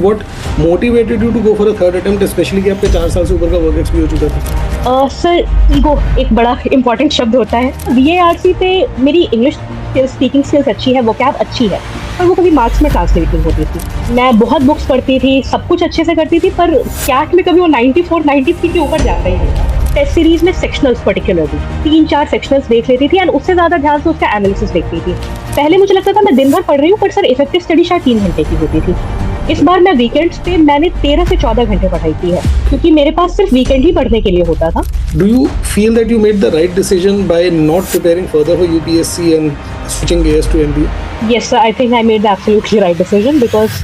What motivated you to go for a third attempt, especially कि आपके 4 साल से ऊपर का वर्क एक्सपीरियंस हो चुका था? सर ईगो एक बड़ा इम्पोर्टेंट शब्द होता है। वीएआरसी पे मेरी इंग्लिश स्पीकिंग स्किल्स अच्छी है, वोकैब अच्छी है, पर वो कभी मार्क्स में ट्रांसलेट नहीं होती थी। मैं बहुत बुक्स पढ़ती थी, सब कुछ अच्छे से करती थी, पर कैट में कभी वो 94 93 के ऊपर जाता ही नहीं था। टेस्ट सीरीज में सेक्शनल्स पर्टिकुलरली 3-4 सेक्शनल्स देख लेती थी एंड उससे ज्यादा ध्यान से उसका एनालिसिस देखती थी। पहले मुझे लगता था मैं दिन भर पढ़ रही हूँ, पर सर इफेक्टिव स्टडी शायद 3 घंटे की होती थी। इस बार मैं वीकेंड्स पे मैंने 13 से 14 घंटे पढ़ाई की है, क्योंकि मेरे पास सिर्फ वीकेंड ही पढ़ने के लिए होता था। Do you feel that you made the right decision by not preparing further for UPSC and switching gears to MBA? Yes, sir, I think I made the absolutely right decision because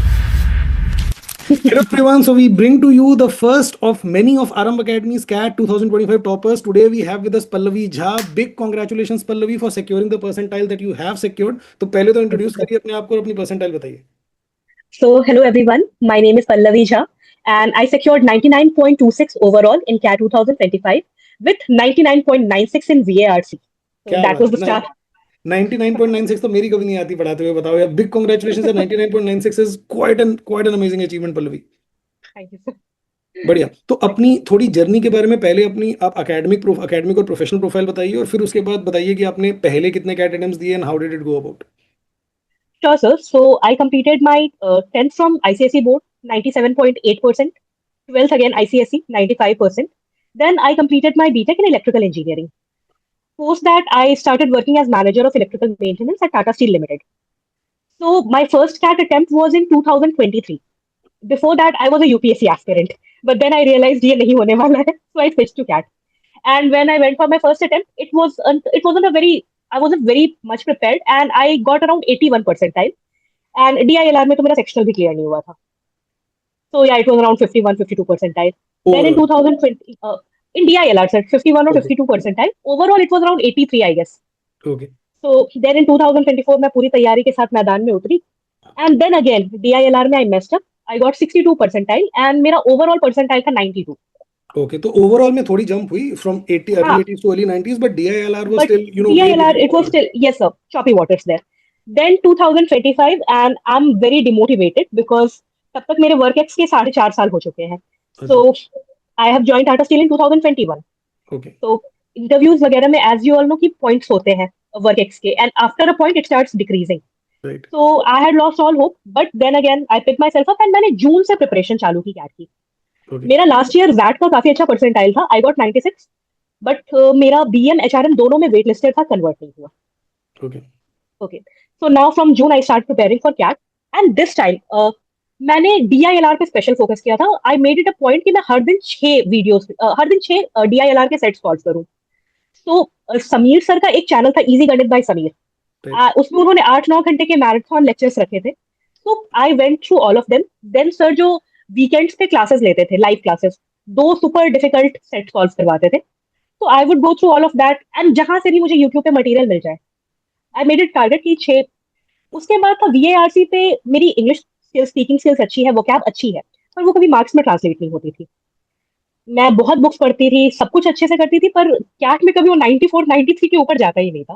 Hello everyone, so we bring to you the first of many of Arambh Academy's CAT 2025 toppers. Today we have with us Pallavi Jha. Big congratulations Pallavi for securing the percentile that you have secured. तो पहले तो introduce करिए अपने आप को और अपनी percentile बताइए. hello everyone. My name is Pallavi Jha, and I secured 99.26 overall in CAT 2025 with 99.96 in VARC. So क्या that बात was the है. start. 99.96 तो मेरी कभी नहीं आती पढ़ाते हुए, बताओ यार. Big congratulations. 99.96 is quite an amazing achievement Pallavi. Thank you, sir. बढ़िया. तो अपनी थोड़ी जर्नी के बारे में पहले अपनी आप एकेडमिक और प्रोफेशनल प्रोफाइल बताइए, और फिर उसके बाद बताइए कि आपने पहले कितने कैट अटेम्प्ट्स दिए and how did it go about. Sure, sir. So I completed my 10th from ICSE board, 97.8%. 12th again ICSE, 95%. Then I completed my BTech in electrical engineering. Post that, I started working as manager of electrical maintenance at Tata Steel Limited. So my first CAT attempt was in 2023. Before that, I was a UPSC aspirant, but then I realized ये नहीं होने वाला है, so I switched to CAT. And when I went for my first attempt, it wasn't a very I wasn't very much prepared, and I got around 81 percentile. And DILR में तो मेरा sectional भी clear नहीं हुआ था. So yeah, it was around 51, 52 percentile. Then in overall. 2020, in DILR, sir, 51 or okay. 52 percentile. Overall, it was around 83, I guess. Okay. So then in 2024 मैं पूरी तैयारी के साथ मैदान में उतरी. And then again, DILR में I messed up. I got 62 percentile and मेरा overall percentile था 92. ओके. तो ओवरऑल में थोड़ी जंप हुई फ्रॉम 80 अर्ली हाँ, 80s too early 90s, but DILR was but still way DILR, behind it was overall. still, yes, sir, choppy waters there. Then 2025, and I'm very demotivated because तब तक मेरे work ex के 4.5 साल हो चुके हैं. अच्छा. So I have joined Tata Steel in 2021. Okay. So interviews वगैरह में एज यू ऑल नो की पॉइंट्स होते हैं वर्क एक्स के, and after a point it starts decreasing. Right. So I had lost all hope, but then again I picked myself up and मैंने जून से preparation चालू की कैट की. Okay. मेरा लास्ट ईयर वैट का काफी अच्छा परसेंटाइल था, आई गॉट 96, बट मेरा BM HRM दोनों में वेट लिस्टेड था, कन्वर्ट नहीं हुआ. Okay. Okay, so now from June I start preparing for CAT, and this time मैंने DILR पे स्पेशल फोकस किया था. I made it a point कि मैं हर दिन 6 DILR के सेट सॉल्व करूं. तो समीर सर का एक चैनल था, इजी गणित बाय समीर. राइट. उसमें उन्होंने 8-9 घंटे के मैराथन लेक्चर्स रखे थे. तो I went through all of them. Then sir जो वीकेंड्स पे क्लासेस लेते थे, live classes, 2 super difficult set solve करवाते थे. तो I would go through all of that, and जहां से भी मुझे यूट्यूब पे मटेरियल मिल जाए, आई मेड इट टारगेट की 6. उसके बाद था VARC पे. मेरी इंग्लिश स्पीकिंग स्किल्स अच्छी है, वोकैब अच्छी है, पर वो कभी मार्क्स में ट्रांसलेट नहीं होती थी. मैं बहुत बुक्स पढ़ती थी, सब कुछ अच्छे से करती थी, पर कैट में कभी वो 94 93 के ऊपर जाता ही नहीं था.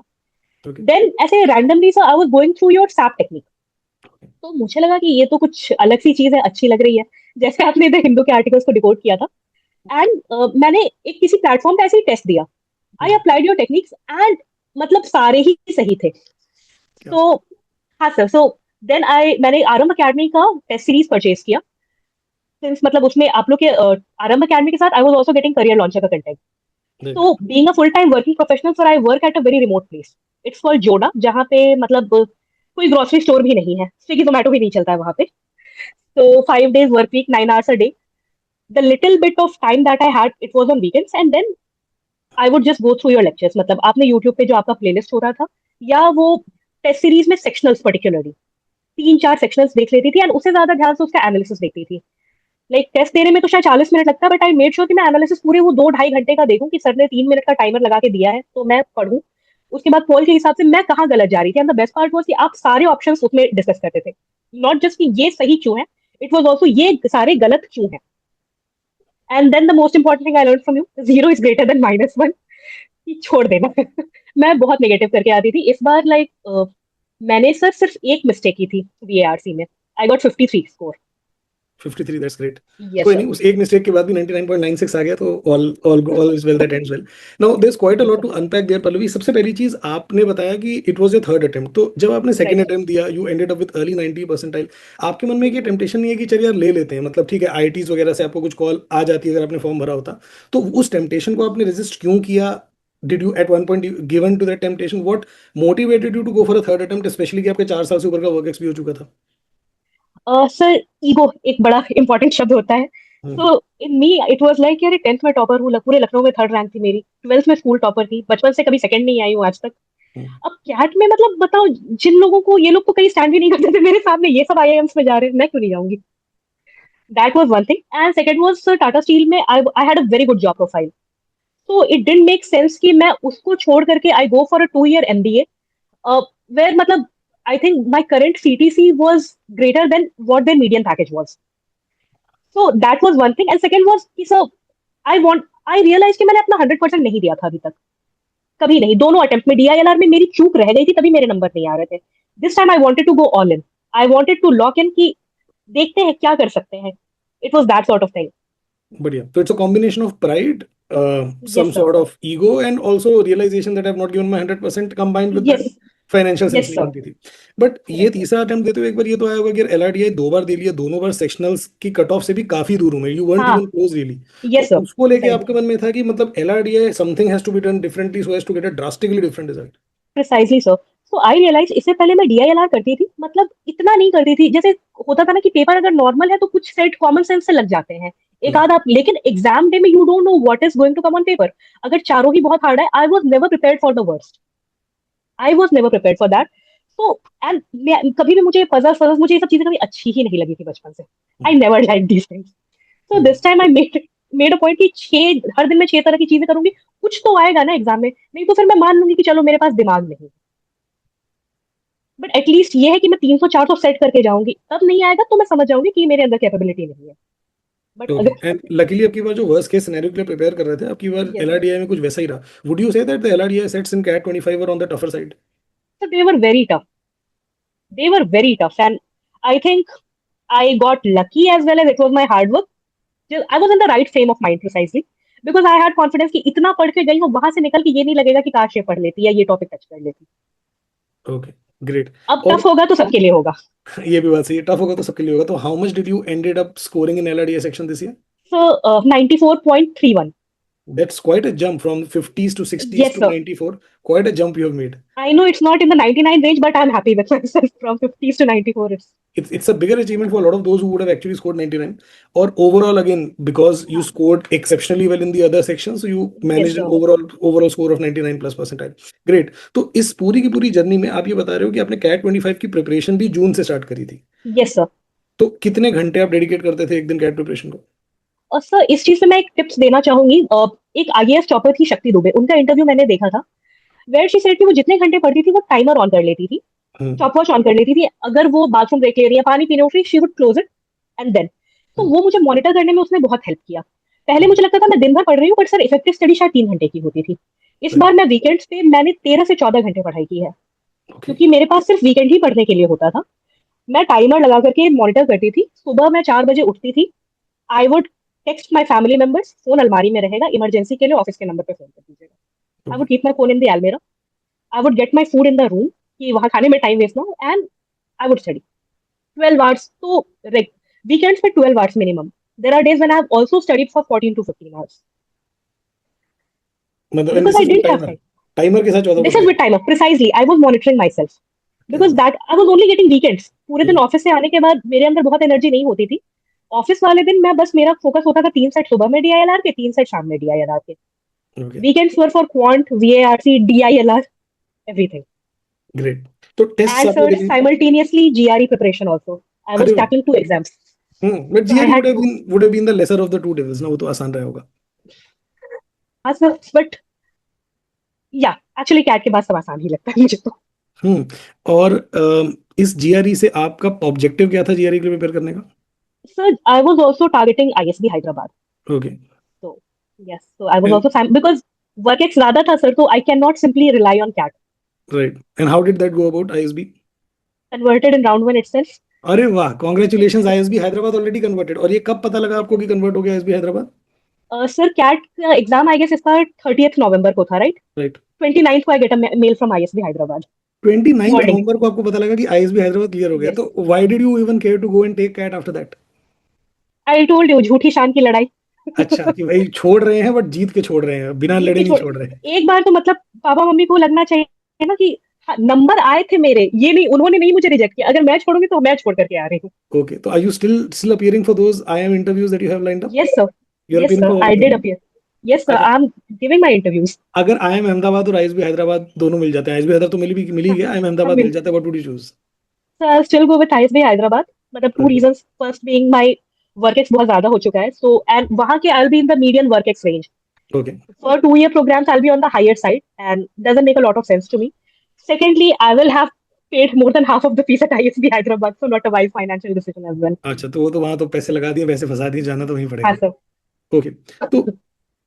ओके. देन ऐसे randomly sir I was going through your SAP technique. तो मुझे लगा कि ये तो कुछ अलग सी चीज है, अच्छी लग रही है, जैसे आपने द हिंदू के आर्टिकल्स को डिकोड किया था. एंड मैंने एक किसी प्लेटफॉर्म पे ऐसे ही टेस्ट दिया. I applied your techniques and मतलब सारे ही सही थे. क्या. तो हाँ सर, सो देन मैंने आरंभ अकेडमी का टेस्ट सीरीज परचेज किया. सिंस मतलब उसमें आप लोग के आरंभ अकेडमी के साथ आई was also getting career launcher का कंटेंट. राइट. तो being a full time working professional sir, I work at a very remote place. It's called जोडा, जहाँ पे मतलब कोई ग्रोसरी स्टोर भी नहीं है, स्विगी जोमेटो भी नहीं चलता है वहाँ पे. So 5 days work week, 9 hours a day. The little bit of time that I had, it was on weekends, and then I would just go through your lectures. मतलब आपने YouTube पे जो आपका प्लेलिस्ट हो रहा था, या वो टेस्ट सीरीज में सेक्शनल्स पर्टिकुलरली 3-4 सेक्शनल्स देख लेती थी, एंड उससे ज्यादा ध्यान से उसका एनालिसिस देखती थी. लाइक टेस्ट देने में तो शायद 40 मिनट लगता है, बट आई मेड श्योर कि मैं एनालिसिस पूरे वो 2-2.5 घंटे का देखूं, कि सर ने 3 मिनट का टाइमर लगा के दिया है तो मैं पढ़ूं. उसके बाद पोल के हिसाब से मैं कहाँ गलत जा रही थी, and the best part was कि आप सारे ऑप्शंस उसमें डिस्कस करते थे. नॉट जस्ट कि ये सही क्यों है, इट वाज आल्सो ये सारे गलत क्यों है. And then the most important thing I learn from you, 0 is greater than -1. कि छोड़ देना. मैं बहुत नेगेटिव करके आती थी. इस बार मैंने सर सिर्फ एक मिस्टेक की थी VARC में. I got 53 score. 53, that's great. Yes, कोई sir. नहीं, उस एक मिस्टेक के बाद भी 99.96 आ गया, तो all is well that ends well. Now there's quite a lot to unpack there, Pallavi. सबसे पहली चीज आपने बताया कि it was your third attempt. तो जब आपने second Right. attempt दिया, you ended up with early 90 percentile. आपके मन में ये टेम्पटेशन नहीं है कि चलिए यार ले लेते हैं, मतलब ठीक है आईआईटीज वगैरह से आपको कुछ कॉल आ जाती है अगर आपने फॉर्म भरा होता, तो उस टेम्पटेशन को आपने रेजिस्ट क्यों किया? Did you at one point given to that temptation? What motivated you to go for a third attempt, especially कि आपके 4 साल से ऊपर का वर्क एक्सपीरियंस हो चुका था? सर, ईगो एक बड़ा इंपॉर्टेंट शब्द होता है। हम्म, तो इन मी इट वाज लाइक यार 10th में टॉपर हूँ, पूरे लखनऊ में थर्ड रैंक थी मेरी, 12th में स्कूल टॉपर थी, बचपन से कभी सेकंड नहीं आई हूँ आज तक। हम्म, अब कैट में मतलब बताओ, जिन लोगों को ये लोग तो कहीं स्टैंड भी नहीं करते थे मेरे सामने, ये सब आईआईएम्स में जा रहे हैं, मैं क्यों नहीं जाऊंगी? That was one thing. And second was sir, Tata steel में I had a very good job profile, तो इट डिडंट मेक सेंस कि मैं उसको छोड़ करके I go for a 2 year MBA, where मतलब I think my current CTC was greater than what their median package was. So that was one thing. And second was कि sir, I realise कि मैंने अपना 100% नहीं दिया था अभी तक, कभी नहीं। दोनों अटेम्प्ट में डीआईएलआर में मेरी चूक रह गई थी, तभी मेरे नंबर नहीं आ रहे थे। This time I wanted to go all in, I wanted to lock in कि देखते हैं क्या कर सकते हैं। It was that sort of thing. बढ़िया. So it's a combination of pride, some yes sir. sort of ego, and also realization that I've not given my 100% combined with that yes. Financial sense yes नहीं sir. बनती थी. But ये तीसरा attempt देते हुए एक बार ये तो आया होगा कि एलआरडीआई 2 बार दे लिया, दोनों बार सेक्शनल्स की कट ऑफ से भी काफी दूर हूं मैं, यू weren't हाँ। even close really. तो यस सर। उसको लेके सही। आपके मन में था कि मतलब LRDI something has to be done differently so as to get a drastically different result. Precisely sir. So I realize, इससे पहले मैं डीआईएलआर करती थी, मतलब इतना नहीं करती थी। जैसे होता था ना कि पेपर अगर नॉर्मल है तो कुछ सेट कॉमन सेंस से लग जाते हैं, एक आध आप, लेकिन एग्जाम डे में you don't know what is going to come on paper. अगर चारों ही बहुत हार्ड है, I was never prepared for the worst, I was never prepared for that. तो एंड कभी भी मुझे पजल्स पजल्स, मुझे ये सब चीजें कभी अच्छी ही नहीं लगी थी बचपन से। I never like these things. So this time I made a point कि हर दिन में 6 तरह की चीजें करूंगी, कुछ तो आएगा ना एग्जाम में, नहीं तो फिर मैं मान लूंगी कि चलो मेरे पास दिमाग नहीं। बट एटलीस्ट ये है कि मैं 300 400 सेट करके जाऊंगी, तब नहीं आएगा तो मैं समझ जाऊंगी कि मेरे अंदर कैपेबिलिटी नहीं है। But okay. अगर एंड लकीली आपकी बार जो वर्स्ट केस सिनेरियो के लिए प्रिपेयर कर रहे थे, आपकी बार यस एलआरडीआई में कुछ वैसा ही रहा. Would you say that the LRDI sets in CAT 25 were on the tougher side? Sir, they were very tough, they were very tough. And I think I got lucky as well as it was my hard work. I was in the right frame of mind precisely, because I had confidence कि इतना पढ़ के गई हूँ, वहां से निकल के ये नहीं लगेगा कि काश ये पढ़ लेती या ये टॉपिक टच कर लेती। Okay, great. अब और टफ होगा तो सबके लिए होगा। ये भी बात सही है, टफ होगा तो सबके लिए होगा. तो how much did you ended up scoring in LRDI section this year? So 94.31। That's quite a jump from 50s to 60s Yes, to sir. 94. Quite a jump you have made. I know it's not in the 99 range, but I'm happy with myself from 50s to 94. It's a bigger achievement for a lot of those who would have actually scored 99. Or overall, again, because you scored exceptionally well in the other sections, so you Yes, managed an sir. overall score of 99 plus percentile. Great. तो इस पूरी की पूरी journey में आप ये बता रहे हो कि आपने कैट 25 की प्रिपरेशन भी जून से स्टार्ट करी थी. Yes, sir. तो कितने घंटे आप डेडिकेट करते थे एक दिन कैट प्रिपरेशन को? और सर, इस चीज से मैं एक टिप्स देना चाहूंगी। एक आईएएस टॉपर थी शक्ति दुबे, उनका इंटरव्यू मैंने देखा था, वेयर शी सेड कि वो जितने घंटे पढ़ती थी वो टाइमर ऑन कर लेती थी, हम्म, स्टॉप वॉच ऑन कर लेती थी। अगर वो बाथरूम ब्रेक ले रही है, पानी पीने उठ रही, she would close it and then. तो वो मुझे मॉनिटर करने में उसने बहुत हेल्प किया। पहले मुझे लगता था मैं दिन भर पढ़ रही हूँ, बट सर इफेक्टिव स्टडी शायद 3 घंटे की होती थी। इस बार मैं वीकेंड्स पे मैंने 13 से 14 घंटे पढ़ाई की है, ओके. क्योंकि मेरे पास सिर्फ वीकेंड ही पढ़ने के लिए होता था। मैं टाइमर लगा करके मॉनिटर करती थी। सुबह मैं 4 बजे उठती थी। I would text my family members, phone अलमारी में रहेगा, इमरजेंसी के लिए ऑफिस के नंबर पे फोन कर दीजिएगा। I would keep my phone in the अलमीरा, I would get my food in the room कि वहां खाने में टाइम वेस्ट ना हो, and I would study 12 hours. तो वीकेंड्स में 12 hours minimum. There are days when I have also studied for 14 to 15 hours, मतलब and because this I is with didn't have timer? Time. Timer के साथ 14 this is घंटे with timer, precisely I was monitoring my self, क्या because बात. That I was only getting weekends. पूरे दिन office से आने के बाद मेरे अंदर बहुत एनर्जी नहीं होती थी। ऑफिस वाले दिन मैं बस, मेरा फोकस होता था 3 सेट सुबह में डीआईएलआर के, 3 सेट शाम में डीआईएलआर के। Okay, weekends were for quant, VARC, DILR, everything. Great. तो टेस्ट एंड आपने सर, देनी. Simultaneously GRE preparation also, I अरे वाज वाह. Tackling 2 exams. But So I GRE had to, would have been the lesser of the two devils ना, वो तो आसान रहा होगा. बट या एक्चुअली कैट के बाद सब आसान ही लगता है मुझे तो। हम्म. और इस जीआरई से आपका ऑब्जेक्टिव क्या था जीआरई के लिए प्रिपेयर करने का? Sir, I was also targeting ISB Hyderabad. Okay. तो yes, so I was also because work ex ज्यादा था सर, तो I can not simply rely on CAT. Right. And how did that go about ISB? Converted in round 1 itself, अरे वाह, congratulation, ISB Hyderabad already converted. और ये कब पता लगा आपको कि कन्वर्ट हो गया आईएसबी हैदराबाद? सर कैट का एग्जाम आई गेस इसका 30th नवंबर को था, राइट? राइट। 29th को I get a mail from ISB Hyderabad 29 morning. नवंबर को आपको पता लगा कि आईएसबी हैदराबाद क्लियर हो गया, यस, तो why did you even care to go and take CAT after that? I told you, झूठी शान की लड़ाई। अच्छा, कि भाई छोड़ रहे हैं बट जीत के छोड़ रहे हैं, बिना जीत लड़े के नहीं छोड़, छोड़ रहे हैं। एक बार तो मतलब पापा मम्मी को लगना चाहिए ना कि हाँ, नंबर आए थे मेरे, ये नहीं, उन्होंने नहीं मुझे रिजेक्ट किया। अगर मैं छोड़ूंगी तो मैं छोड़ करके आ रही हूँ। ओके, तो are you still appearing for those IIM interviews that you have lined up? Yes sir, you are yes appearing sir, for all I of did them? Appear. Yes sir, अगर I am giving my interviews. अगर IIM Ahmedabad और ISB Hyderabad दोनों मिल जाते हैं, ISB Hyderabad तो मिल ही गया, IM सब अहमदाबाद मिल, मिल जाता है, what would you choose? Sir I still go with ISB Hyderabad. मतलब two okay. Reasons, first being my work ex बहुत ज्यादा हो चुका है, सो एंड वहां के I will be in the medium work ex range. Okay. For 2 year programs, I'll be on the higher side and doesn't make a lot of sense to me. Secondly, I will have paid more than half of the fees at ISB Hyderabad, so not a wise financial decision as well. अच्छा, तो वो तो वहां तो पैसे लगा दिए, पैसे फंसा दिए, जाना तो वहीं हाँ पड़ेगा। सर। ओके। तो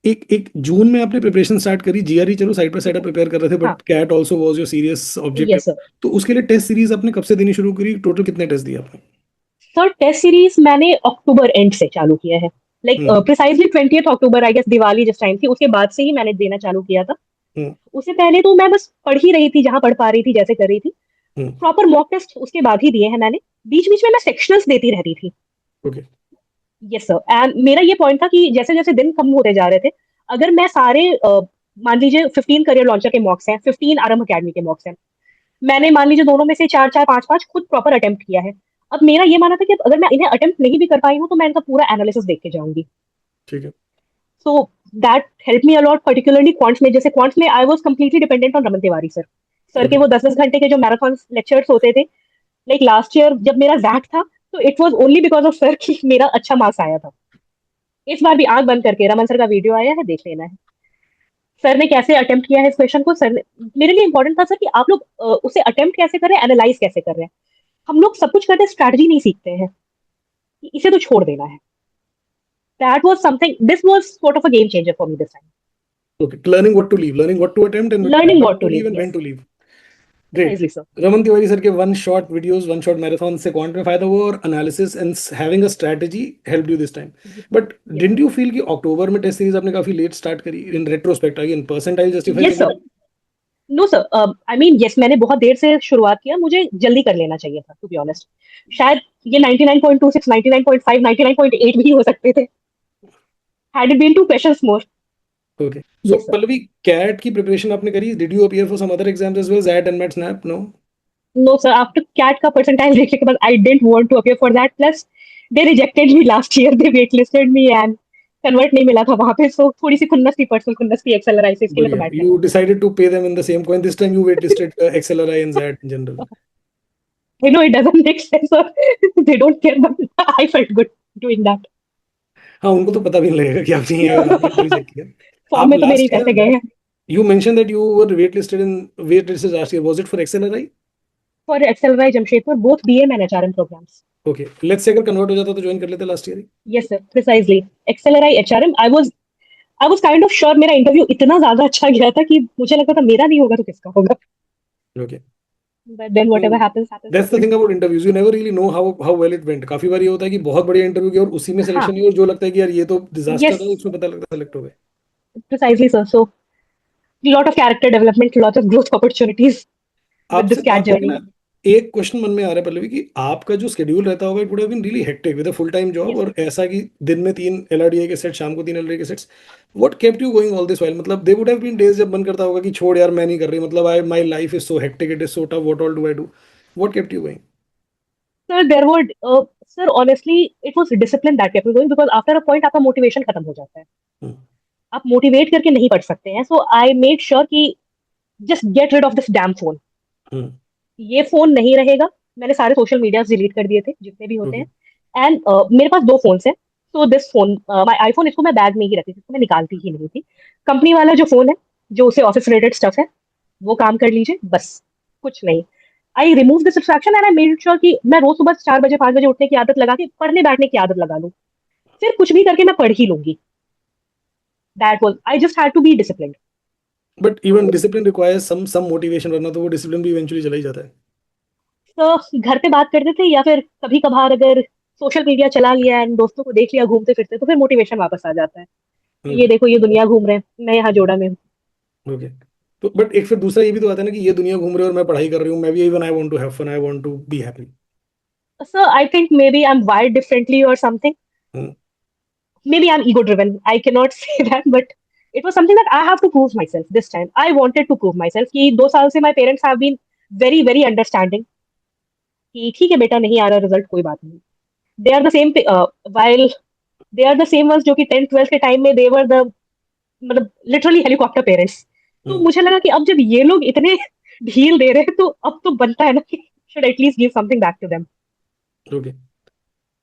एक एक जून में आपने प्रिपरेशन स्टार्ट करी, जीआरई चलो साइड बाय साइड प्रिपेयर कर रहे थे, हाँ, but CAT also was your serious objective. Yes sir. तो उसके लिए टेस्ट सीरीज आपने कब से देनी शुरू करी, टोटल कितने टेस्ट दिए आपने? सर टेस्ट सीरीज मैंने अक्टूबर एंड से चालू किया है, like hmm. Precisely 20th October, I guess Diwali जिस टाइम थी उसके बाद से ही मैंने देना चालू किया था। हम्म। उससे पहले तो मैं बस पढ़ ही रही थी, जहां पढ़ पा रही थी, जैसे कर रही थी। हम्म। प्रॉपर मॉक टेस्ट उसके बाद ही दिए हैं मैंने। बीच बीच में मैं सेक्शनल्स देती रहती थी। ओके। यस सर, एंड मेरा ये पॉइंट था कि जैसे जैसे दिन कम होते जा रहे थे, अगर मैं सारे मान लीजिए 15 करियर लॉन्चर के मॉक्स हैं, 15 आरम अकेडमी के मॉक्स हैं, मैंने मान लीजिए दोनों में से चार चार पांच पांच खुद प्रॉपर अटेम्प्ट किया है। अब मेरा ये मानना था कि अगर मैं इन्हें अटेम्प्ट नहीं भी कर पाई हूँ तो मैं इनका पूरा एनालिसिस देख के जाऊंगी। ठीक है। So that help me a lot, particularly quants में। जैसे क्वांट्स में I was completely dependent on Raman Tiwari sir. Sir के ओके। वो 10-10 घंटे के जो मैराथन लेक्चर्स होते थे, लाइक लास्ट ईयर जब मेरा जैक था, तो it was only because of sir कि मेरा अच्छा मार्क्स आया था। इस बार भी आंख बंद करके रमन सर का वीडियो आया है, देख लेना है सर ने कैसे अटेम्प्ट किया है इस क्वेश्चन को। सर ने, मेरे लिए इंपॉर्टेंट था सर कि आप लोग उसे अटेम्प्ट कैसे कर रहे हैं, एनालाइज कैसे कर रहे हैं। हम लोग सब कुछ करते हैं, स्ट्रैटेजी नहीं सीखते हैं कि इसे तो छोड़ देना है। That was something, this was sort of a game changer for me this time. Okay, learning what to leave, learning what to attempt and learning what what to to leave leave, and when yes, to leave. Great. Precisely sir. Raman Tiwari sir के one shot videos, one shot marathon से quant में फायदा हुआ, और analysis and having a strategy helped you this time. But yes didn't sir, you feel कि अक्टूबर में test series आपने काफी लेट स्टार्ट करी? In retrospect again percentile justify yes कर सर, लेते no sir, I mean yes, मैंने बहुत देर से शुरुआत किया, मुझे जल्दी कर लेना चाहिए था टू बी ऑनेस्ट। शायद ये 99.26, 99.5, 99.8 भी हो सकते थे, had it been two questions more. हैं? Okay. So yes sir. Pallavi, CAT की प्रिपरेशन आपने करी, did you appear for some other exams as well, XAT and MAT SNAP? No? No sir, after CAT का परसेंटाइल देखने के बाद I didn't want to appear for that, plus they rejected me last year, they waitlisted me and convert नहीं मिला था वहां पे, सो थोड़ी सी खुन्नस थी, पर्सनल खुन्नस थी एक्सेलराइज इसके लिए, तो बढ़िया, बैठ you गया decided to pay them in the same coin this time, you wait listed XLRI and ZAT in general. था। I know it doesn't make sense or they don't care, but I felt good doing that. हाँ, उनको तो पता भी नहीं लगेगा कि आपने ये रिजेक्ट किया। फॉर्म आप में तो मेरे ही लास्ट पैसे ईयर, गए हैं। you mentioned that you were waitlisted last year, was it for XLRI? For XLRI Jamshedpur, both BM and HRM programmes. Okay, let's say अगर कन्वर्ट हो जाता तो ज्वाइन कर लेते last year yes sir, precisely. XLRI HRM, I was kind of sure मेरा interview इतना ज्यादा अच्छा गया था कि मुझे लगता था मेरा नहीं होगा तो किसका होगा, ही। ओके। बट देन तो whatever happens happens for that's the good. Thing about interviews, you never really know how well it went. काफी बार ये होता है कि बहुत बढ़िया इंटरव्यू किया और उसी में हाँ, सिलेक्शन नहीं, और जो लगता है कि यार ये तो डिजास्टर यस, है, उसमें पता लगता सेलेक्ट हो गए। Precisely sir. So lot of character development, lot of growth opportunities with आपसे दिस कैट बात करके जर्नी। ना एक क्वेश्चन मन में आ रहा है पल्लवी, कि आपका जो शेड्यूल रहता होगा, it would have been really hectic with a full time job, yes और ऐसा कि दिन में 3 LRDA के सेट, शाम को 3 LRDA के sets. What kept you going all this while? मतलब दे वुड हैव बीन डेज जब मन करता होगा कि छोड़ यार, मैं नहीं कर रही, मतलब I my life is so hectic, it is so tough, what all do I do? What kept you going? Sir there were, sir honestly it was discipline that kept me going, because after a point आपका motivation खत्म हो जाता है, हम्म। आप motivate करके नहीं पढ़ सकते हैं। सो आई मेड श्योर कि just get rid of this damn phone, hmm. ये फोन नहीं रहेगा। मैंने सारे सोशल मीडिया डिलीट कर दिए थे जितने भी होते ओके। हैं, एंड मेरे पास दो फोन्स हैं। So this phone, my iPhone, इसको मैं बैग में ही रखती थी, इसको मैं निकालती ही नहीं थी। कंपनी वाला जो फोन है, जो उसे ऑफिस रिलेटेड स्टफ है, वो काम कर लीजिए, बस कुछ नहीं। I remove this distraction and I made sure कि मैं रोज सुबह 4 बजे 5 बजे उठने की आदत लगा के पढ़ने बैठने की आदत लगा लूं, फिर कुछ भी करके मैं पढ़ ही लूंगी। That was, I just had to be disciplined. But even discipline requires some motivation, वरना तो वो डिसिप्लिन भी इवेंचुअली चला ही जाता है। तो घर पे बात करते थे, या फिर कभी कभार अगर सोशल मीडिया चला लिया एंड दोस्तों को देख लिया घूमते फिरते, तो फिर मोटिवेशन वापस आ जाता है कि ये ओके देखो ये दुनिया घूम रहे हैं, मैं यहाँ जोड़ा में हूँ। ओके। तो बट एक फिर दूसरा ये भी तो आता है ना कि ये दुनिया घूम रही है और मैं पढ़ाई कर रही हूँ, मैं भी even I want to have fun, I want to be happy. So I think maybe I'm wired differently or something. Maybe I'm ego driven. I cannot say that, but it was something that I have to prove myself this time. I wanted to prove myself कि 2 साल से my parents have been very very understanding कि ठीक है बेटा, नहीं आ रहा result, कोई बात नहीं। They are the same while they are the same ones जो कि 10th 12th के टाइम में दे वर द, मतलब लिटरली हेलीकॉप्टर पेरेंट्स। तो मुझे लगा कि अब जब ये लोग इतने ढील दे रहे हैं, तो अब तो बनता है ना कि should at least give something back to them. Okay.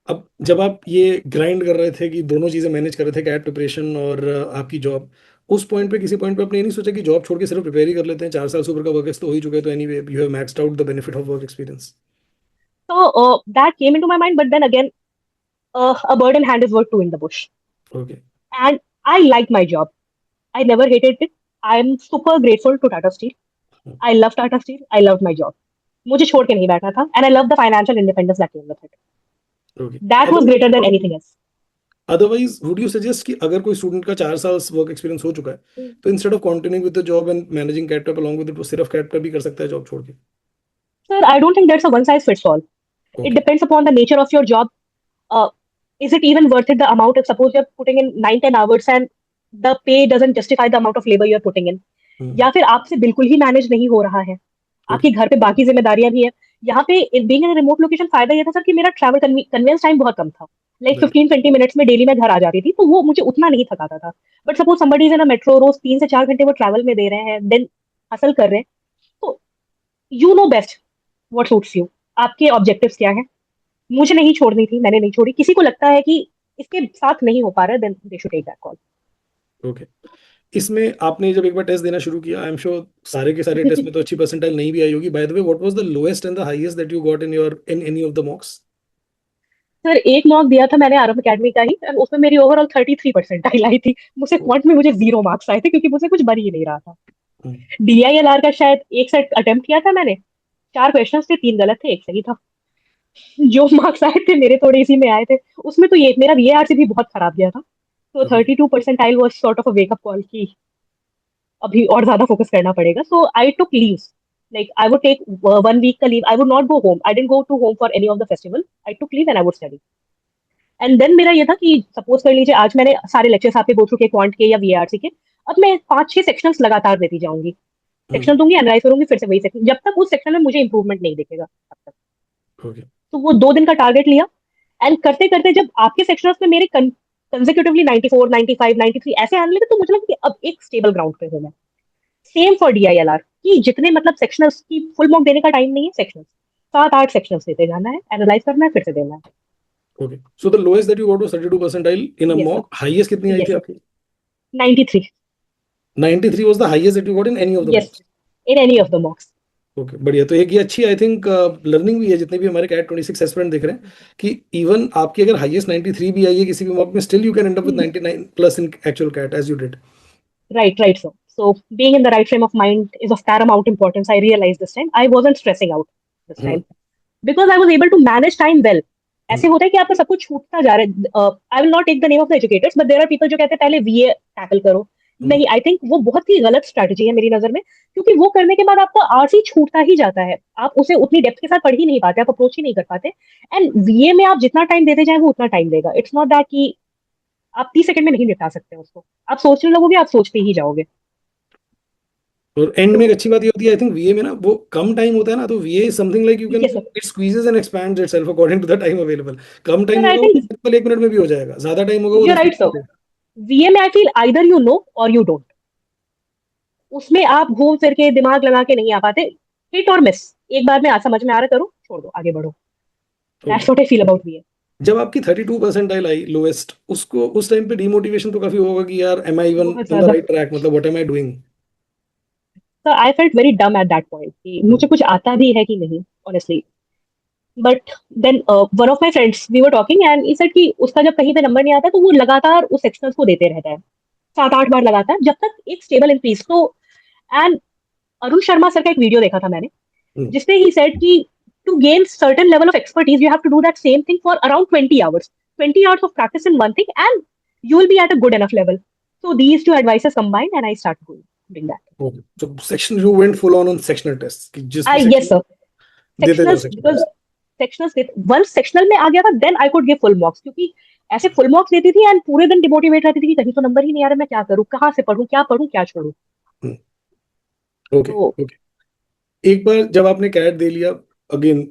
अब जब आप ये ग्राइंड कर रहे थे कि दोनों चीजें मैनेज कर रहे थे, कैट प्रिपरेशन और आपकी जॉब, उस पॉइंट पे किसी पॉइंट पे आपने ये नहीं सोचा कि जॉब छोड़ के सिर्फ प्रिपेयर ही कर लेते हैं, 4 साल से ऊपर का वर्क तो हो ही चुका है, तो anyway you have maxed out the benefit of work experience. So that came into my mind, but then again, a bird in hand is worth two in the bush. Okay And I like my job. I never hated it. I'm super grateful to Tata Steel. I love Tata Steel. I love my job. मुझे छोड़ के नहीं बैठना था, and I love the financial independence that came with it. Okay. That was greater than anything else. Otherwise would you suggest कि अगर कोई student का 4 साल वर्क एक्सपीरियंस हो चुका है, तो instead of continuing with the job and managing CAT up along with it, वो सिर्फ कैट पे भी कर सकता है जॉब छोड़ के? Sir, I don't think there's a one size fits all. It okay depends upon the nature of your job. Uh, is it even worth it, the amount? If suppose you're putting in 9 10 hours and the pay doesn't justify the amount of labor you're putting in, या फिर आपसे बिल्कुल ही manage नहीं हो रहा है, आपके okay घर पे बाकी जिम्मेदारियां भी है। यहाँ पे बीइंग इन रिमोट लोकेशन फायदा ये था सर कि मेरा ट्रैवल कन्वेंस टाइम बहुत कम था। लाइक राइट 15 20 मिनट्स में डेली मैं घर आ जाती थी, तो वो मुझे उतना नहीं थकाता था। But suppose somebody is in a metro, रोज 3 से 4 घंटे वो ट्रैवल में दे रहे हैं, देन हसल कर रहे हैं, तो you know best what suits you, आपके ऑब्जेक्टिव्स क्या है। मुझे नहीं छोड़नी थी, मैंने नहीं छोड़ी। किसी को लगता है कि इसके साथ नहीं हो पा रहा है, then they should take that call. Okay. इसमें आपने जब एक बार टेस्ट देना शुरू किया, आई एम श्योर सारे के सारे टेस्ट में तो अच्छी परसेंटाइल नहीं भी आई होगी। By the way, what was the lowest and the highest that you got in your in any of the मॉक्स? Sir एक मॉक दिया था मैंने आरएम एकेडमी का ही, and उसमें मेरी ओवरऑल 33% आई थी। मुझे क्वांट में मुझे 0 मार्क्स आए थे, क्योंकि मुझे कुछ बन ही नहीं रहा था। डीआईएलआर का शायद एक सेट अटेम्प्ट किया था मैंने, 4 क्वेश्चंस थे, 3 गलत थे, एक सही था। जो मार्क्स आए थे मेरे थोड़े इसी में आए थे। उसमें तो ये मेरा वीएआरसी भी बहुत खराब गया था। तो 32% was sort of a wake up call की अभी और ज्यादा फोकस करना पड़ेगा। So I took leaves, like I would take 1 week का leave. I would not go home, I didn't go to home for any of the festival. I took leave and I would study. And then मेरा ये था कि suppose कर लीजिए आज मैंने सारे लेक्चर्स आपके गो थ्रू के, क्वांट के या वीआरसी के, अब मैं 5 6 सेक्शंस लगातार देती जाऊंगी। सेक्शन दूंगी, एनालाइज करूंगी, फिर से वही सेक्शन, जब तक उस सेक्शन में मुझे इंप्रूवमेंट नहीं दिखेगा तब तक। ओके तो वो 2 दिन का टारगेट लिया, एंड करते करते जब आपके सेक्शंस में मेरे कंसेक्यूटिवली 94 95 93 ऐसे आने लगे, तो मुझे लगा कि अब एक स्टेबल ग्राउंड पे हूं मैं। सेम फॉर डीआईएलआर कि जितने मतलब सेक्शनल्स की फुल मॉक देने का टाइम नहीं है, सेक्शनल्स 7 8 सेक्शंस देते जाना है, एनालाइज करना है, फिर से देना है। Okay. So the lowest that you got was 32 percentile in a yes sir. Mock, highest कितनी आई यस थी सर। आपकी? 93। 93 was the highest that you got in any of the yes, मॉक्स? In any of the मॉक्स। Okay बढ़िया। तो एक ये अच्छी I think learning भी है, जितने भी हमारे कैट 26 एस्पिरेंट दिख रहे हैं, कि इवन आपकी अगर हाईएस्ट 93 भी आई है किसी भी मॉक में, still you can end up with 99 plus in actual CAT as you did. Right, right, sir. So being in the right frame of mind is of paramount importance. I realized this time. I wasn't stressing out this time because I was able to manage time well. ऐसे होता है कि आपका सब कुछ छूटता जा रहा है। I will not take the name of the educators, but there are people जो कहते हैं पहले वीए टैकल करो। नहीं, आई थिंक वो बहुत ही गलत स्ट्रैटेजी है मेरी नजर में, क्योंकि वो करने के बाद आपका आरसी छूटता ही जाता है। आप उसे उतनी डेप्थ के साथ पढ़ ही नहीं पाते, आप अप्रोच ही नहीं कर पाते। एंड वीए में आप जितना टाइम देते जाए वो उतना टाइम देगा। इट्स नॉट दैट कि आप 30 सेकंड में नहीं निपटा सकते उसको। आप सोचने लगोगे, आप सोचते ही जाओगे। और एंड तो में एक अच्छी बात ये होती है आई थिंक वीए में ना, वो कम टाइम होता है ना, तो VA is something like you can, yes sir. It squeezes and expands itself according to the time available. कम टाइम सर आई होगा वो थिंक सिंपल 1 मिनट में भी हो जाएगा, ज्यादा टाइम होगा वो यू 10 राइट सर। मिनट में। वीए में I feel either you know और यू डोंट। उसमें आप घूम फिर के दिमाग लगा के नहीं आ पाते। हिट और मिस, एक बार में आज समझ में आ रहा, करो, छोड़ दो, आगे बढ़ो। That's okay. What I feel about वीए। जब आपकी 32 परसेंटाइल आई लोएस्ट, उसको उस टाइम पे डिमोटिवेशन तो काफी होगा कि यार एम आई इवन बहुत इन द ज्यादा। राइट ट्रैक, मतलब what am I doing? Sir I felt very dumb at that point कि मुझे कुछ आता भी है कि नहीं, honestly. But then one of my friends, we were talking and he said कि उसका जब कहीं पे नंबर नहीं आता तो वो लगातार उस सेक्शनल्स को देते रहता है, 7 8 बार लगातार, जब तक एक स्टेबल इंक्रीज। तो एंड अरुण शर्मा सर का एक वीडियो देखा था मैंने, जिसपे ही सेड कि to gain certain level of expertise, you have to do that same thing for around 20 hours. 20 hours of practice in one thing, and you will be at a good enough level. So these two advices combined, and I started doing that. Okay. So section you went full on sectional tests कि जिस भी Yes, section sir. देते जाओ Sectionals, section because test. sectionals, once sectional में आ गया था, then I could give full marks, क्योंकि ऐसे full marks देती थी and पूरे दिन डिमोटिवेट रहती थी कि कहीं तो नंबर ही नहीं आ रहा, मैं क्या करूँ, कहाँ से पढूं, क्या छोड़ूं. ओके तो ओके. एक बार जब आपने कैट दे लिया अगेन,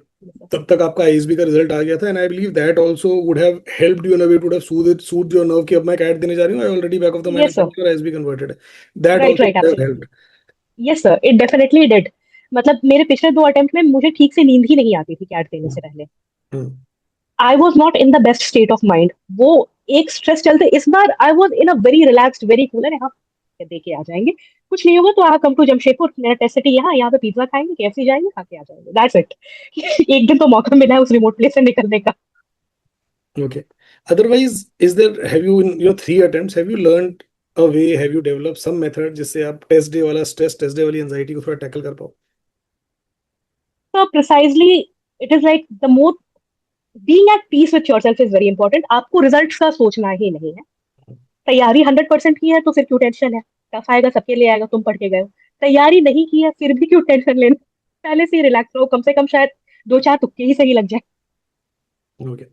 तब तक आपका आईएसबी का रिजल्ट आ गया था, and I believe that also would have helped you in a way, would have soothed your nerve कि अब मैं कैट देने जा रही हूं, I already back of the mind yes sir, ISB converted है. That right, also right, would have absolutely. Helped. Yes sir, it definitely did. मतलब मेरे पिछले 2 अटेम्प्ट में मुझे ठीक से नींद ही नहीं आती थी कैट देने से पहले. I was not in the best state of mind. वो एक स्ट्रेस चलते, इस बार I was in a very relaxed, very cooler. यहाँ दे के आ जाएंगे, कुछ नहीं होगा तो आ कम टू जमशेदपुर, मेरा टेस्ट सिटी यहाँ पे पिज्जा खाएंगे, केएफसी जाएंगे, खा के आ जाएंगे, दैट्स इट. एक दिन तो मौका मिला है उस रिमोट प्लेस से निकलने का. Okay. Otherwise, have you in your 3 attempts, have you learned a way, have you developed some method जिससे आप टेस्ट डे वाला स्ट्रेस, टेस्ट डे वाली एंजाइटी को थोड़ा टैकल कर पाओ? So precisely, it is like the more being at peace with yourself is very important. आपको result का सोचना ही नहीं है. तैयारी 100% की है तो फिर क्यों टेंशन है. टफ आएगा सबके लिए आएगा, तुम पढ़ के गए हो. तैयारी नहीं की है फिर भी क्यों टेंशन लेना. पहले से ही रिलैक्स रहो, कम से कम शायद 2-4 तुक्के ही सही लग जाए. ओके.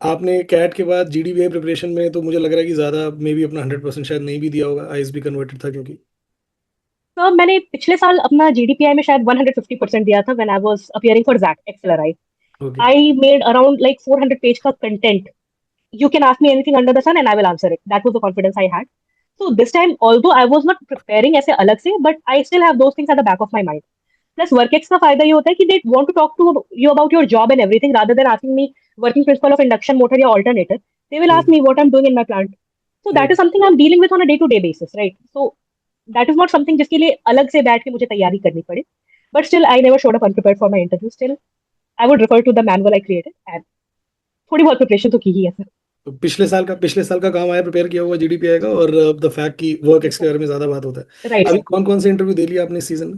आपने कैट के बाद जीडीबीआई प्रिपरेशन में तो मुझे लग रहा है कि ज्यादा मे बी अपना 100% शायद नहीं भी दिया होगा, आईएसबी कन्वर्टेड था क्योंकि. तो मैंने पिछले साल अपना जीडीपीआई में शायद 150% दिया था when I was appearing for जैक XLRI. Okay. I made around like 400 page का content. You can ask me anything under the sun and I will answer it. That was the confidence I had. So this time, although I was not preparing ऐसे अलग से, but I still have those things at the back of my mind. Plus WorkX का फायदा ये होता है कि they want to talk to you about your job and everything rather than asking me working principle of induction motor या alternator. They will ask me what I'm doing in my plant. So that is something I'm dealing with on a day-to-day basis, right? So that is not something जिसके लिए अलग से बैठ के मुझे तैयारी करनी पड़े. But still, I never showed up unprepared for my interview. Still, I would refer to the manual I created and थोड़ी बहुत प्रिपरेशन तो की ही है सर. तो पिछले साल का काम आया प्रिपेयर किया हुआ जीडीपीआई का, और द फैक्ट कि वर्क एक्स के बारे में ज्यादा बात होता है. राइट. अभी कौन कौन से इंटरव्यू दे लिया आपने इस सीजन में?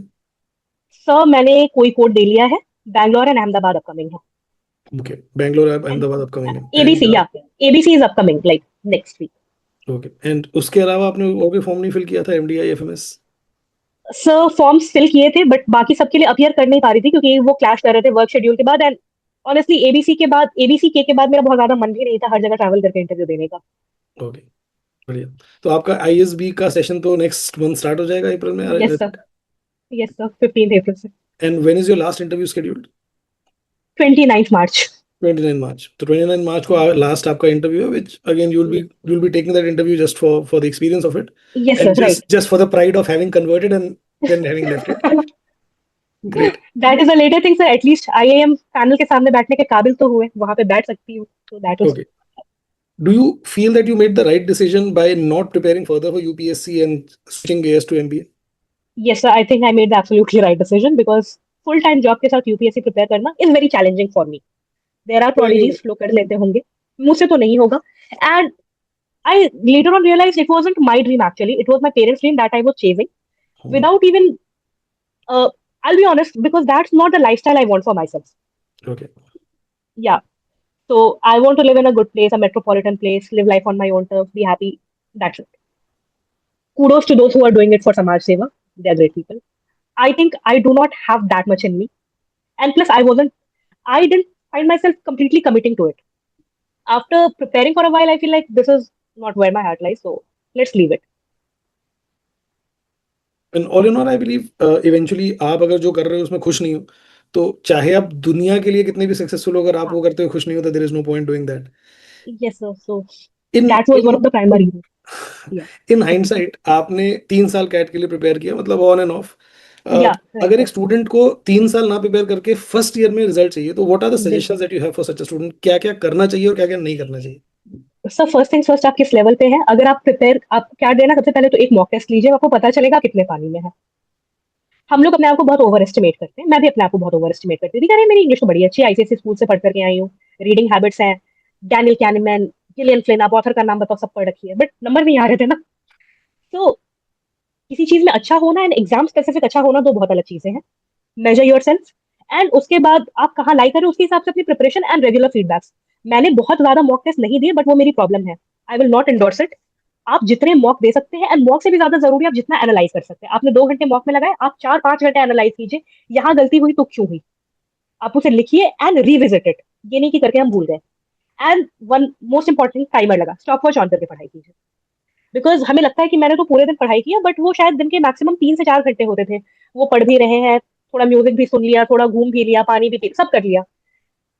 सर मैंने कोई कोड दे लिया है. बैंगलोर एंड अहमदाबाद अपकमिंग है. ओके. बैंगलोर अहमदाबाद अपकमिंग है. एबीसी, या ABC is upcoming like next week. Okay. And उसके अलावा आपने और कोई फॉर्म नहीं फिल किया था, MDI FMS? Sir forms fill किए थे बट बाकी सबके लिए अपीयर कर नहीं पा रही थी क्योंकि वो क्लैश कर रहे थे वर्क शेड्यूल के बाद. एंड ऑनेस्टली एबीसी के बाद मेरा बहुत ज्यादा मन भी नहीं था हर जगह ट्रैवल करके इंटरव्यू देने का. ओके. बढ़िया. तो आपका आईएसबी का सेशन तो नेक्स्ट मंथ स्टार्ट हो जाएगा अप्रैल में. Yes sir, yes sir, 15 April से. And when is your last interview scheduled? 29 March. 29 March. तो 29 मार्च को लास्ट आपका इंटरव्यू है, which again you will be taking that interview just for the experience of it, yes and sir, right. Just for the pride of having converted and then having left it. Great. That is a later thing sir. At least IIM panel के सामने बैठने के काबिल तो हुए, वहां पे बैठ सकती हूँ. तो that was. Okay. Do you feel that you made the right decision by not preparing further for UPSC and switching gears to MBA? Yes, sir. I think I made the absolutely right decision because full-time job के साथ UPSC prepare करना is very challenging for me. There are prodigies flow कर लेते होंगे, मुझसे तो नहीं होगा. And I later on realized it wasn't my dream actually. It was my parents' dream that I was chasing. Without even, I'll be honest, because that's not the lifestyle I want for myself. Okay. Yeah. So I want to live in a good place, a metropolitan place, live life on my own terms, be happy. That's it. Kudos to those who are doing it for Samaj Seva. They are great people. I think I do not have that much in me. And plus, I didn't find myself completely committing to it. After preparing for a while, I feel like this is not where my heart lies. So let's leave it. And all in all, I believe eventually आप अगर जो कर रहे हो उसमें खुश नहीं हो, तो चाहे आप दुनिया के लिए कितने भी सक्सेसफुल हो, अगर आप वो करते हुए खुश नहीं हो तो there is no point doing that. Yes, sir. So In that was one of the primary reasons. Yeah. in hindsight, आपने 3 साल कैट के लिए प्रिपेयर किया, मतलब ऑन एंड ऑफ. Yeah. अगर एक स्टूडेंट को 3 साल ना प्रिपेयर करके फर्स्ट ईयर में रिजल्ट चाहिए, तो what are the suggestions that you have for such a student? क्या क्या करना चाहिए और क्या क्या नहीं करना चाहिए? सर फर्स्ट थिंग्स फर्स्ट, आप किस लेवल पे हैं? अगर आप क्या देना, सबसे पहले तो एक मॉक टेस्ट लीजिए, आपको पता चलेगा कितने पानी में है. हम लोग अपने आप को बहुत ओवर एस्टिमेट करते हैं. मैं भी अपने आप को बहुत ओवर एस्टिमेट करती थी. अरे मेरी इंग्लिश तो बड़ी अच्छी है, आईसीएसई स्कूल से पढ़ करके आई हूँ, रीडिंग हैबिट्स हैं, डैनियल कैनीमैन, गिलियन फ्लिन, आप ऑथर का नाम बताओ, सब पढ़ रखी है, बट नंबर नहीं आ रहे थे ना. तो किसी चीज में अच्छा होना एंड एग्जाम स्पेसिफिक अच्छा होना दो बहुत अलग चीजें हैं. मेजर योर सेल्फ एंड उसके बाद आप कहाँ लाई करें उसके हिसाब से अपनी प्रिपरेशन एंड रेगुलर फीडबैक्स। मैंने बहुत ज्यादा मॉक टेस्ट नहीं दिए, बट वो मेरी प्रॉब्लम है, I will not endorse it. आप जितने मॉक दे सकते हैं, एंड मॉक से भी ज्यादा जरूरी आप जितना एनालाइज कर सकते हैं। आपने 2 घंटे मॉक में लगाए, आप 4-5 घंटे एनालाइज कीजिए, यहाँ गलती हुई तो क्यों हुई, आप उसे लिखिए एंड रिविजिट इट। ये नहीं कि करके हम भूल गए। And one most important, timer लगा, स्टॉप वॉच ऑन करके पढ़ाई कीजिए। बिकॉज हमें लगता है कि मैंने तो पूरे दिन पढ़ाई किया, बट वो शायद दिन के मैक्सिमम 3 से 4 घंटे होते थे। वो पढ़ भी रहे हैं, थोड़ा म्यूजिक भी सुन लिया, थोड़ा घूम भी लिया, पानी भी पी, सब कर लिया,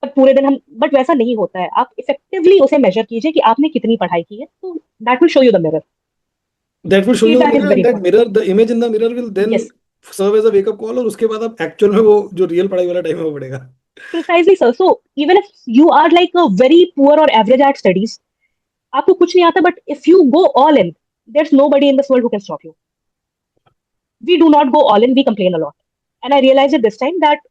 बट पूरे दिन हम, बट वैसा नहीं होता है। आप इफेक्टिवली उसे मेजर कीजिए कि आपने कितनी पढ़ाई की है, तो that will show you the mirror. That will show you the feedback is mirror, very and that important. mirror, the image in the mirror will then yes, serve as a wake up call, और उसके बाद आप actual में वो जो real पढ़ाई वाला time है वो पड़ेगा। Precisely sir. So even if you are like a very poor और एवरेज एट स्टडीज, आपको कुछ नहीं आता, but if you go all in, there's nobody in this world who can stop you. We do not go all in, we complain a lot. And I realized it this time that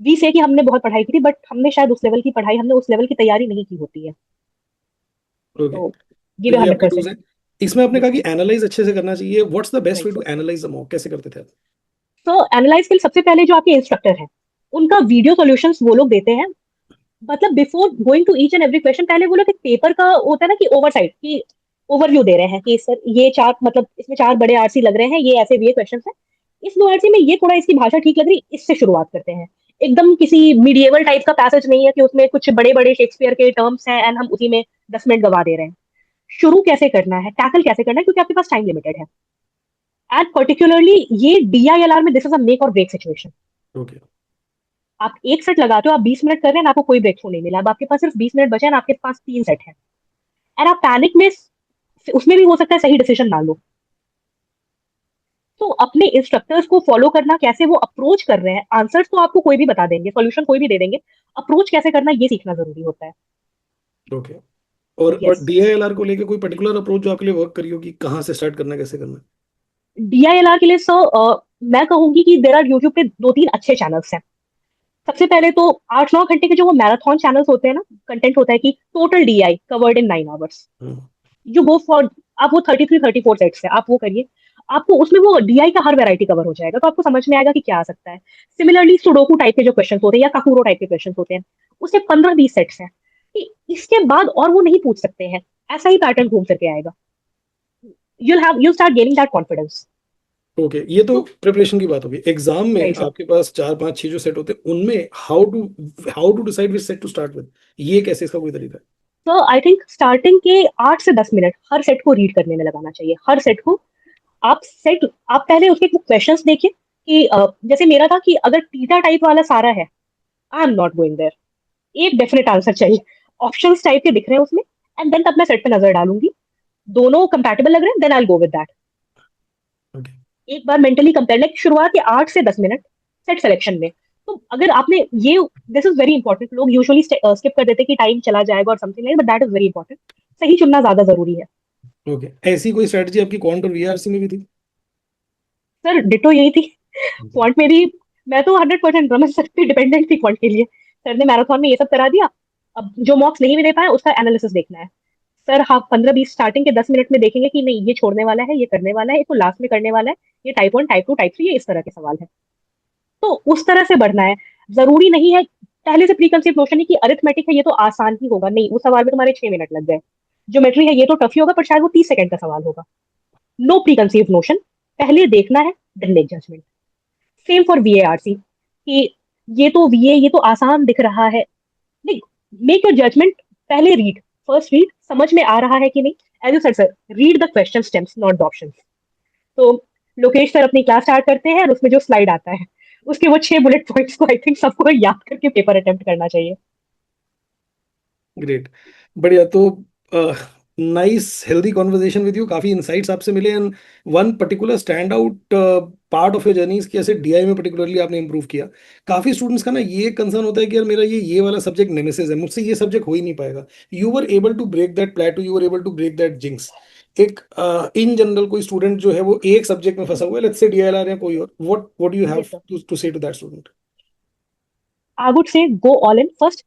we say कि हमने बहुत पढ़ाई की थी, but हमने शायद उस level की पढ़ाई, हमने उस लेवल की तैयारी नहीं की होती है। ओके, तो तो गिव ये आपके टूल्स 100%। हैं। इसमें आपने कहा यस, कि एनालाइज अच्छे से करना चाहिए। What's the best way right to sir. Analyse the mock, कैसे करते थे आप? तो एनालाइज के लिए सबसे पहले जो आपके इंस्ट्रक्टर हैं, उनका वीडियो सॉल्यूशंस वो लोग देते हैं। मतलब before going to each and every question, पहले वो लोग एक पेपर का होता है ना कि ओवरसाइट की ओवरव्यू दे रहे हैं कि सर ये चार, मतलब इसमें 4 बड़े आरसी लग रहे हैं, ये ऐसे ये क्वेश्चन है, इस 2 आरसी में ये थोड़ा इसकी भाषा ठीक लग रही, इससे शुरुआत करते हैं। एकदम किसी मीडिएवल टाइप का पैसेज नहीं है कि उसमें कुछ बड़े बड़े शेक्सपियर के टर्म्स हैं एंड हम उसी में 10 मिनट गवा दे रहे हैं। शुरू कैसे करना है, टैकल कैसे करना है, क्योंकि आपके पास टाइम लिमिटेड है। एंड पर्टिकुलरली ये डीआईएलआर में दिस इज अ मेक और ब्रेक सिचुएशन। ओके। आप एक सेट लगाते हो, आप 20 मिनट कर रहे हैं, आपको कोई ब्रेक थ्रू नहीं मिला, अब आपके पास सिर्फ 20 मिनट बचे हैं, आपके पास 3 सेट है, एंड आप पैनिक में, उसमें भी हो सकता है सही डिसीजन ना लो। तो अपने इंस्ट्रक्टर्स को फॉलो करना, कैसे वो अप्रोच कर रहे हैं, आंसर्स तो आपको कोई भी बता देंगे, सॉल्यूशन कोई भी दे देंगे, अप्रोच कैसे करना ये सीखना जरूरी होता है। ओके, और यस। डीआईएलआर को लेके कोई पर्टिकुलर अप्रोच जो आपके लिए वर्क करी हो कि कहाँ से स्टार्ट करना है, कैसे करना डीआईएलआर के लिए सर मैं कहूंगी कि देर आर यूट्यूब पे 2-3 अच्छे चैनल्स हैं। सबसे पहले तो 8-9 घंटे के जो वो मैराथन चैनल्स होते हैं ना, कंटेंट होता है कि total DI covered in 9 hours, है? यू गो फॉर, आप वो 33-34 सेट्स है, आप वो करिए, आपको उसमें वो डीआई का हर वैरायटी कवर हो जाएगा, तो आपको समझ में आएगा कि क्या आ सकता है। सिमिलरली सुडोकू टाइप के जो क्वेश्चन होते हैं या काकुरो टाइप के क्वेश्चन होते हैं, उससे 15-20 सेट्स हैं कि इसके बाद और वो नहीं पूछ सकते हैं, ऐसा ही पैटर्न घूम करके आएगा। You start gaining that confidence. Okay, ये तो तो प्रिपरेशन की बात होगी। एग्जाम में राइट सर। आपके पास 4 5 6 जो सेट होते हैं, उनमें how to decide which set to start with, ये कैसे, इसका कोई तरीका तो आई थिंक स्टार्टिंग के 8 से 10 मिनट हर सेट को रीड करने में लगाना चाहिए, हर सेट को। आप पहले उसके क्वेश्चंस देखिए कि जैसे मेरा था कि अगर टीटा टाइप वाला सारा है, I am not going there, एक डेफिनेट आंसर चाहिए, ऑप्शंस टाइप के दिख रहे हैं उसमें, एंड देन तब मैं सेट पे नजर डालूंगी, दोनों कंपैटिबल लग रहे हैं, then I go with that. है? एक बार मेंटली कंपेयर, लाइक शुरुआत के 8 से 10 मिनट सेट सिलेक्शन में। तो अगर आपने ये, दिस इज वेरी इंपॉर्टेंट, लोग यूजुअली स्किप कर देते हैं कि टाइम चला जाएगा और something like, but that is very important. सही चुनना ज्यादा जरूरी है। ओके, ऐसी कोई स्ट्रेटजी आपकी क्वांट और वीआरसी में भी थी? सर डिटो यही थी, क्वांट में भी मैं तो 100% रमन सर पे डिपेंडेंट थी क्वांट के लिए। सर ने मैराथन में ये सब करा दिया, अब जो मॉक्स नहीं भी दे पाए उसका एनालिसिस देखना है। सर हाँ 15-20 स्टार्टिंग के 10 मिनट में देखेंगे कि नहीं ये छोड़ने वाला है, ये करने वाला है, ये तो लास्ट में करने वाला है, ये टाइप 1 टाइप 2 टाइप 3 ये इस तरह के सवाल है। तो उस तरह से बढ़ना है। जरूरी नहीं है पहले से प्री कंसीव नोशन है कि अरिथमेटिक है ये तो आसान ही होगा, नहीं, उस सवाल में तुम्हारे 6 मिनट लग गए। ज्योमेट्री है ये तो टफ ही होगा, पर शायद वो 30 सेकंड का सवाल होगा। नो प्री कंसीव नोशन, पहले देखना है, then make judgement. Same for VARC कि ये तो आसान दिख रहा है, नहीं, मेक योर जजमेंट, पहले रीड, फर्स्ट रीड, समझ में आ रहा है कि नहीं। As you said sir, read the question stems not the options. तो लोकेश सर अपनी क्लास स्टार्ट करते हैं और उसमें जो स्लाइड आता है उसके वो 6 बुलेट पॉइंट्स को आई थिंक सबको याद करके पेपर अटेम्प्ट करना चाहिए। ग्रेट, बढ़िया। तो nice healthy conversation with you, काफी इनसाइट्स आपसे मिले, and one particular stand out part of your journey कि ऐसे डीआई में पर्टिकुलरली आपने इंप्रूव किया। काफी स्टूडेंट्स का ना ये कंसर्न होता है कि यार मेरा ये वाला सब्जेक्ट नेमेसिस है, मुझसे ये सब्जेक्ट हो ही नहीं पाएगा। You were able to break that plateau, you were able to break that jinx. एक इन जनरल कोई स्टूडेंट जो है वो एक सब्जेक्ट में फंसा हुआ है, लेट्स से डीएलआर या कोई और, what do you have yes sir, to say to that student? I would say go all in first.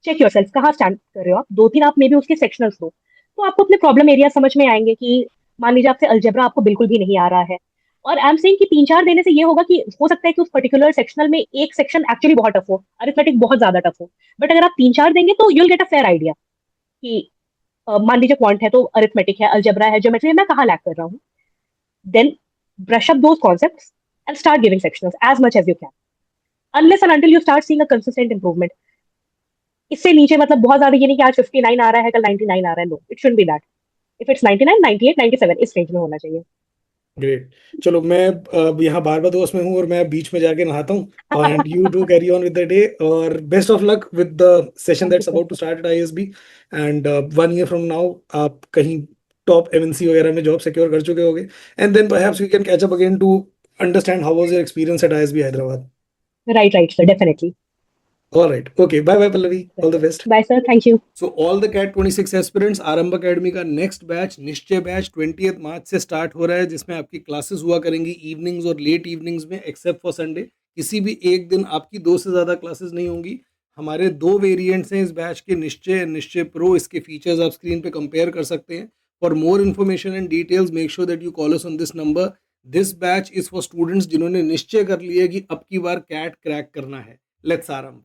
Check yourself, कहाँ स्टैंड कर रहे हो आप, 2-3 आप मे बी उसके सेक्शनल्स दो, तो आपको अपने प्रॉब्लम एरिया समझ में आएंगे कि मान लीजिए आपसे अलजेब्रा आपको बिल्कुल भी नहीं आ रहा है, और आई एम सेइंग कि 3-4 देने से ये होगा कि हो सकता है कि उस पर्टिकुलर सेक्शनल में एक सेक्शन एक्चुअली बहुत टफ हो, अरिथमेटिक बहुत ज्यादा टफ हो, बट अगर आप 3-4 देंगे तो you'll get a fair idea कि मान लीजिए क्वांट है तो अरिथमेटिक है, अलजेब्रा है, ज्योमेट्री है, मैं कहाँ लैक कर रहा हूँ। Then brush up those concepts and start giving sectionals as much as you can, unless and until you start seeing a consistent improvement. इससे नीचे मतलब बहुत ज्यादा ये नहीं कि आज 59 आ रहा है कल 99 आ रहा है, no it should be that. If it's 99, 98, 97 इस रेंज में होना चाहिए। ग्रेट। चलो मैं यहाँ बारबाडोस में हूँ और मैं बीच में जाके नहाता हूँ and you do carry on with the day और best of luck with the session thank you that's sir. About to start at ISB and 1 year from now आप कहीं टॉप एमएनसी वगैरह में जॉब सिक्योर कर चुके होगे and then perhaps we can catch up again to understand how was your experience at ISB Hyderabad. Right right sir, definitely. All right. Okay. Bye bye, Pallavi. All the best. Bye sir, thank you. So all the CAT 26 aspirants Aarambh academy का next batch Nishchay batch 20 March से start हो रहा है जिसमें आपकी classes हुआ करेंगी evenings और लेट इवनिंग्स में एक्सेप्ट फॉर संडे। किसी भी एक दिन आपकी 2 से ज़्यादा क्लासेस नहीं होंगी। हमारे 2 वेरिएंट्स हैं इस बैच के, निश्चय निश्चय प्रो। इसके फीचर्स आप स्क्रीन पे कंपेयर कर सकते हैं। For more information and details make sure that you call us on this number. This batch is for students जिन्होंने निश्चय कर लिया कि अब की बार कैट क्रैक करना है। लेट्स आरंभ।